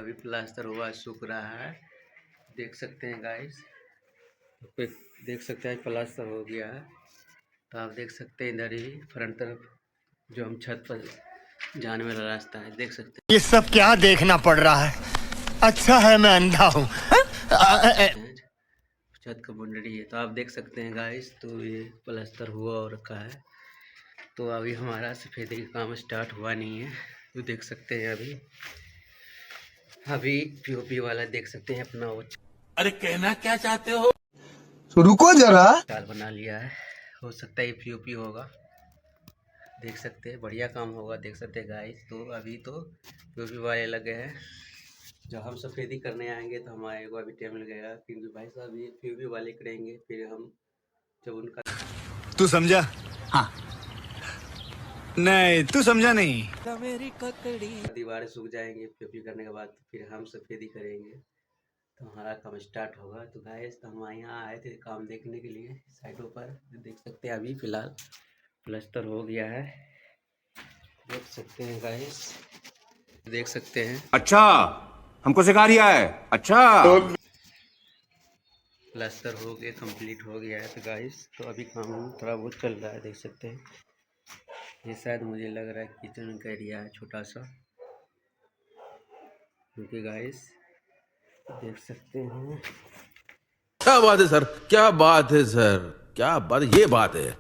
अभी प्लास्टर हुआ सूख रहा है, देख सकते हैं गाइस। तो देख सकते हैं प्लास्टर हो गया है। तो आप देख सकते हैं इधर ही फ्रंट तरफ जो हम छत पर जाने वाला रास्ता है, देख सकते हैं। ये सब क्या देखना पड़ रहा है? अच्छा है मैं अंधा हूँ। छत का बाउंड्री है, तो आप देख सकते हैं गाइस। तो ये प्लास्टर हुआ और रखा है। तो अभी हमारा सफेदी का काम स्टार्ट हुआ नहीं है। तो देख सकते हैं अभी पीओपी वाला देख सकते हैं अपना वो अरे कहना क्या चाहते हो? तो रुको जरा। चाल बना लिया है। हो सकता है ये पीओपी होगा, देख सकते हैं बढ़िया काम होगा, देख सकते हैं गाइस। तो अभी तो पीओपी वाले लगे हैं। जब हम सफेदी करने आएंगे तो हमारे को अभी टाइम लगेगा, क्योंकि भाई साहब ये पीओपी वाले करेंगे, फिर हम जब उनका तू समझा? हाँ। नहीं तू समझा नहीं। दीवारें सूख जाएंगे पीओपी करने के बाद, तो फिर हम सफेदी करेंगे तो हमारा काम स्टार्ट होगा। तो गाइस तो हम यहाँ आए थे काम देखने के लिए साइटों पर। देख सकते हैं अभी फिलहाल प्लास्टर हो गया है, देख सकते हैं गाइस, देख सकते हैं। अच्छा, हमको सिखा रिया है। अच्छा, प्लास्टर हो गया, कंप्लीट हो गया है। तो गाइस तो अभी काम थोड़ा बहुत चल रहा है, देख सकते हैं। ये शायद मुझे लग रहा है किचन का एरिया है छोटा सा, क्योंकि गाइस देख सकते हैं। क्या बात है सर, क्या बात है सर, क्या बात, ये बात है।